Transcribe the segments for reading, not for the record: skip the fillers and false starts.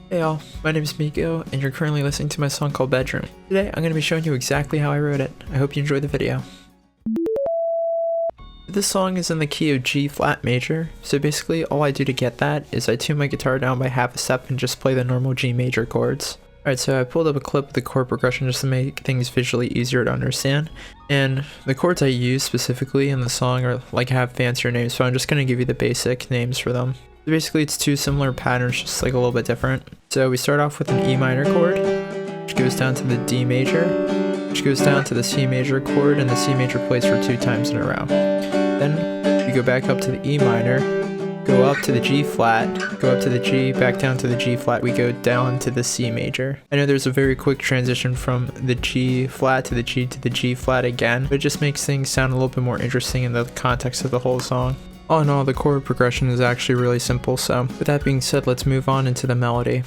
Hey y'all, my name is Meico, and you're currently listening to my song called Bedroom. Today, I'm going to be showing you exactly how I wrote it. I hope you enjoy the video. This song is in the key of G flat major, so basically all I do to get that is I tune my guitar down by half a step and just play the normal G major chords. Alright, so I pulled up a clip of the chord progression just to make things visually easier to understand, and the chords I use specifically in the song are like have fancier names, so I'm just going to give you the basic names for them. So basically it's two similar patterns, just like a little bit different. So we start off with an E minor chord, which goes down to the D major, which goes down to the C major chord, and the C major plays for 2 times in a row. Then we go back up to the E minor, go up to the G flat, go up to the G, back down to the G flat, we go down to the C major. I know there's a very quick transition from the G flat to the G flat again, but it just makes things sound a little bit more interesting in the context of the whole song. All in all, the chord progression is actually really simple, so with that being said, let's move on into the melody.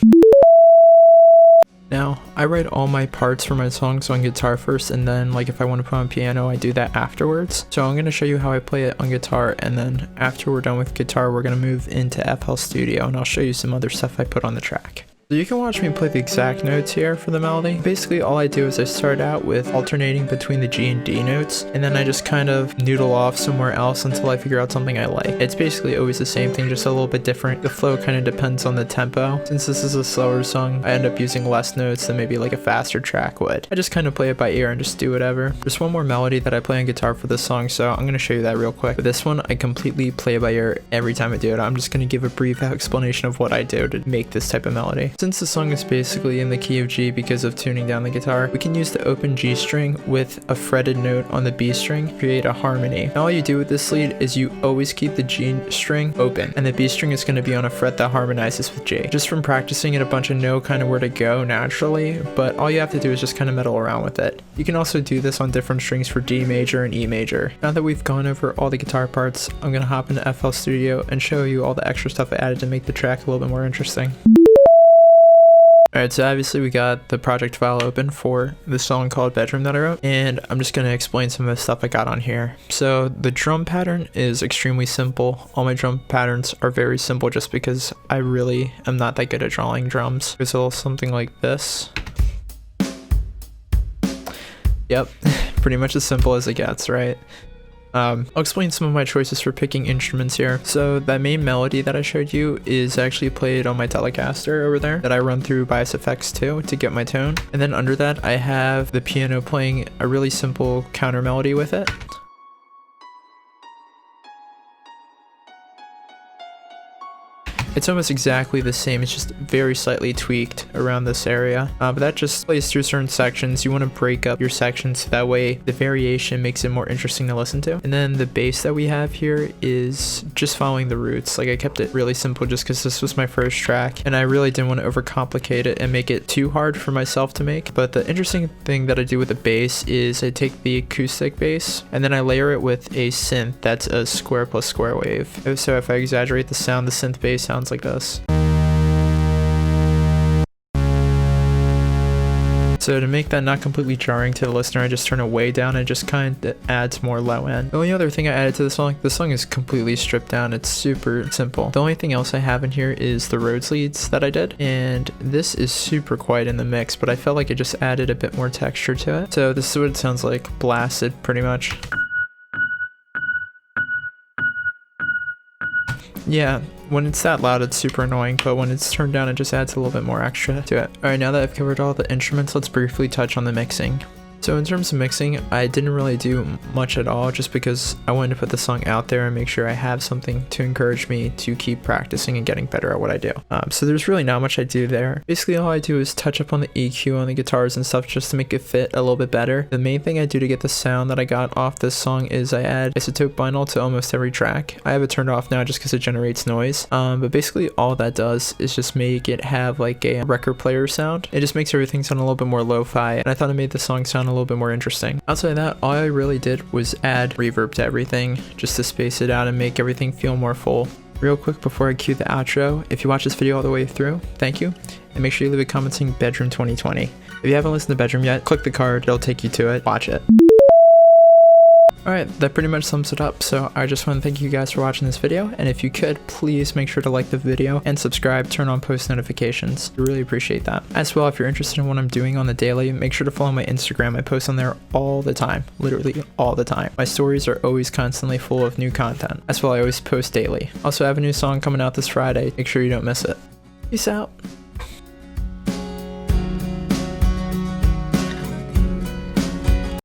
Now, I write all my parts for my songs on guitar first, and then like if I want to put on piano, I do that afterwards. So I'm going to show you how I play it on guitar, and then after we're done with guitar, we're going to move into FL Studio, and I'll show you some other stuff I put on the track. So you can watch me play the exact notes here for the melody. Basically all I do is I start out with alternating between the G and D notes, and then I just kind of noodle off somewhere else until I figure out something I like. It's basically always the same thing, just a little bit different. The flow kind of depends on the tempo. Since this is a slower song, I end up using less notes than maybe like a faster track would. I just kind of play it by ear and just do whatever. There's one more melody that I play on guitar for this song, so I'm going to show you that real quick. For this one, I completely play by ear every time I do it. I'm just going to give a brief explanation of what I do to make this type of melody. Since the song is basically in the key of G because of tuning down the guitar, we can use the open G string with a fretted note on the B string to create a harmony. And all you do with this lead is you always keep the G string open, and the B string is going to be on a fret that harmonizes with G. Just from practicing it a bunch of know kind of where to go naturally, but all you have to do is just kind of meddle around with it. You can also do this on different strings for D major and E major. Now that we've gone over all the guitar parts, I'm going to hop into FL Studio and show you all the extra stuff I added to make the track a little bit more interesting. Alright, so obviously we got the project file open for the song called Bedroom that I wrote, and I'm just going to explain some of the stuff I got on here. So the drum pattern is extremely simple. All my drum patterns are very simple just because I really am not that good at drawing drums. It's a little something like this. Yep, pretty much as simple as it gets, right? I'll explain some of my choices for picking instruments here. So that main melody that I showed you is actually played on my Telecaster over there that I run through Bias Effects 2 to get my tone. And then under that I have the piano playing a really simple counter melody with it. It's almost exactly the same, it's just very slightly tweaked around this area, but that just plays through certain sections. You want to break up your sections so that way the variation makes it more interesting to listen to. And then the bass that we have here is just following the roots. Like I kept it really simple just because this was my first track, and I really didn't want to overcomplicate it and make it too hard for myself to make. But the interesting thing that I do with the bass is I take the acoustic bass and then I layer it with a synth that's a square plus square wave. So if I exaggerate the sound, the synth bass sounds like this. So to make that not completely jarring to the listener, I just turn it way down and just kind of adds more low end. The only other thing I added to the song is completely stripped down. It's super simple. The only thing else I have in here is the Rhodes leads that I did, and this is super quiet in the mix, but I felt like it just added a bit more texture to it. So this is what it sounds like, blasted pretty much. Yeah, when it's that loud it's super annoying, but when it's turned down it just adds a little bit more extra to it. Alright, now that I've covered all the instruments, let's briefly touch on the mixing. So in terms of mixing, I didn't really do much at all just because I wanted to put the song out there and make sure I have something to encourage me to keep practicing and getting better at what I do. So there's really not much I do there. Basically all I do is touch up on the EQ on the guitars and stuff just to make it fit a little bit better. The main thing I do to get the sound that I got off this song is I add isotope vinyl to almost every track. I have it turned off now just because it generates noise. But basically all that does is just make it have like a record player sound. It just makes everything sound a little bit more lo-fi, and I thought it made the song sound a little bit more interesting. Outside of that, all I really did was add reverb to everything just to space it out and make everything feel more full. Real quick before I cue the outro, if you watch this video all the way through, thank you, and make sure you leave a comment saying Bedroom 2020. If you haven't listened to Bedroom yet, click the card, it'll take you to it, watch it. Alright, that pretty much sums it up, so I just want to thank you guys for watching this video, and if you could, please make sure to like the video and subscribe, turn on post notifications. I really appreciate that. As well, if you're interested in what I'm doing on the daily, make sure to follow my Instagram. I post on there all the time, literally all the time. My stories are always constantly full of new content. As well, I always post daily. Also, I have a new song coming out this Friday. Make sure you don't miss it. Peace out.